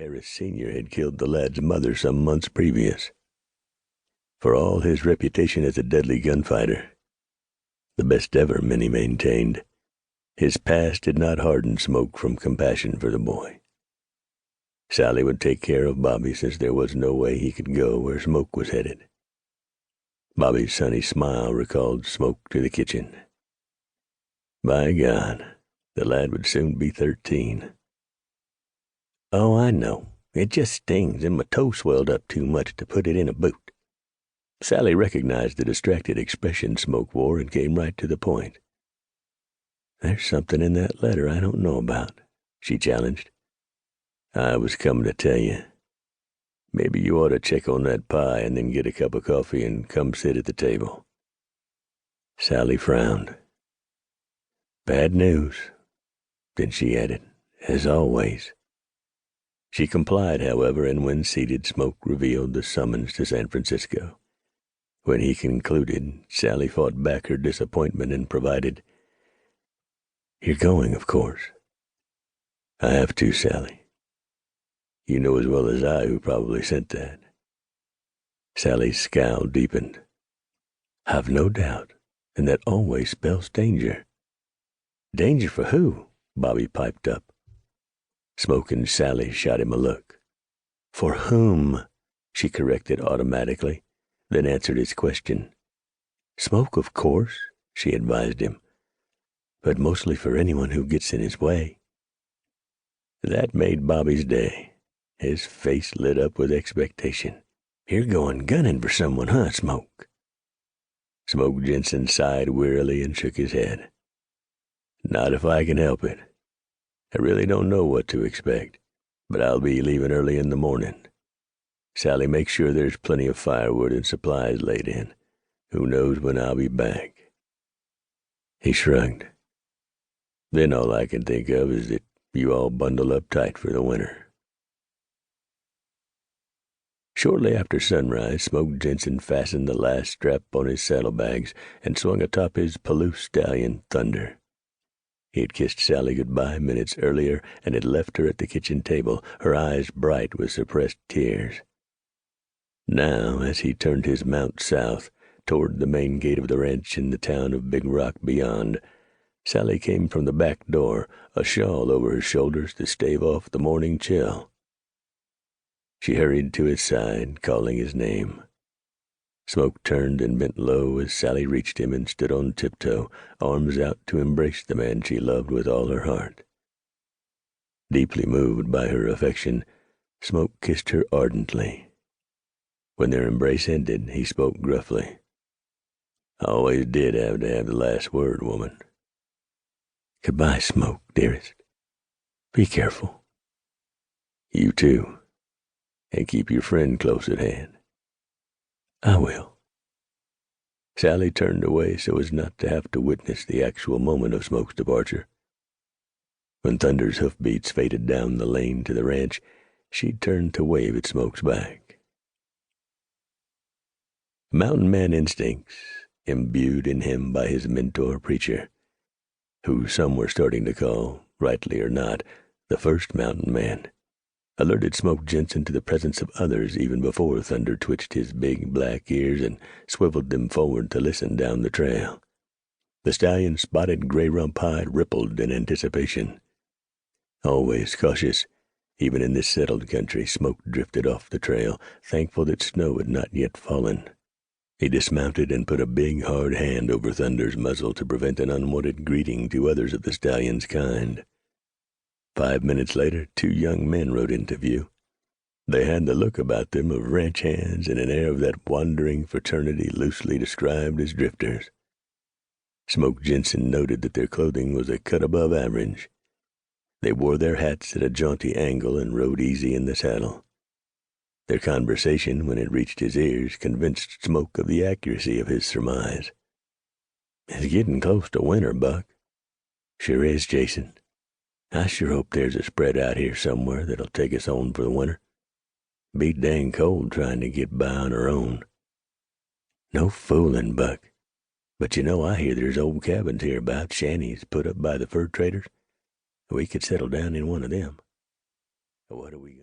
Harris Sr. had killed the lad's mother some months previous. For all his reputation as a deadly gunfighter, the best ever, many maintained, his past did not harden Smoke from compassion for the boy. Sally would take care of Bobby, since there was no way he could go where Smoke was headed. Bobby's sunny smile recalled Smoke to the kitchen. By God, the lad would soon be 13. "Oh, I know. It just stings, and my toe swelled up too much to put it in a boot." Sally recognized the distracted expression Smoke wore and came right to the point. "There's something in that letter I don't know about," she challenged. "I was coming to tell you. Maybe you ought to check on that pie and then get a cup of coffee and come sit at the table." Sally frowned. "Bad news." Then she added, "As always." She complied, however, and when seated, Smoke revealed the summons to San Francisco. When he concluded, Sally fought back her disappointment and provided, "You're going, of course." "I have to, Sally. You know as well as I who probably sent that." Sally's scowl deepened. "I've no doubt, and that always spells danger." "Danger for who?" Bobby piped up. Smoke and Sally shot him a look. "For whom?" she corrected automatically, then answered his question. "Smoke, of course," she advised him, "but mostly for anyone who gets in his way." That made Bobby's day. His face lit up with expectation. "You're going gunning for someone, huh, Smoke?" Smoke Jensen sighed wearily and shook his head. "Not if I can help it. I really don't know what to expect, but I'll be leaving early in the morning. Sally, make sure there's plenty of firewood and supplies laid in. Who knows when I'll be back?" He shrugged. "Then all I can think of is that you all bundle up tight for the winter." Shortly after sunrise, Smoke Jensen fastened the last strap on his saddlebags and swung atop his Palouse stallion, Thunder. He had kissed Sally goodbye minutes earlier and had left her at the kitchen table, her eyes bright with suppressed tears. Now, as he turned his mount south, toward the main gate of the ranch in the town of Big Rock beyond, Sally came from the back door, a shawl over her shoulders to stave off the morning chill. She hurried to his side, calling his name. Smoke turned and bent low as Sally reached him and stood on tiptoe, arms out to embrace the man she loved with all her heart. Deeply moved by her affection, Smoke kissed her ardently. When their embrace ended, he spoke gruffly. "I always did have to have the last word, woman." "Goodbye, Smoke, dearest. Be careful." "You too. And keep your friend close at hand." "I will." Sally turned away so as not to have to witness the actual moment of Smoke's departure. When Thunder's hoofbeats faded down the lane to the ranch, she turned to wave at Smoke's back. Mountain man instincts, imbued in him by his mentor preacher, who some were starting to call, rightly or not, the first mountain man, alerted Smoke Jensen to the presence of others even before Thunder twitched his big black ears and swiveled them forward to listen down the trail. The stallion's spotted gray rump hide rippled in anticipation. Always cautious, even in this settled country, Smoke drifted off the trail, thankful that snow had not yet fallen. He dismounted and put a big, hard hand over Thunder's muzzle to prevent an unwanted greeting to others of the stallion's kind. 5 minutes later, 2 young men rode into view. They had the look about them of ranch hands and an air of that wandering fraternity loosely described as drifters. Smoke Jensen noted that their clothing was a cut above average. They wore their hats at a jaunty angle and rode easy in the saddle. Their conversation, when it reached his ears, convinced Smoke of the accuracy of his surmise. "It's getting close to winter, Buck." "Sure is, Jason. I sure hope there's a spread out here somewhere that'll take us on for the winter. Be dang cold trying to get by on our own." "No fooling, Buck. But you know I hear there's old cabins hereabouts, shanties put up by the fur traders. We could settle down in one of them." "What are we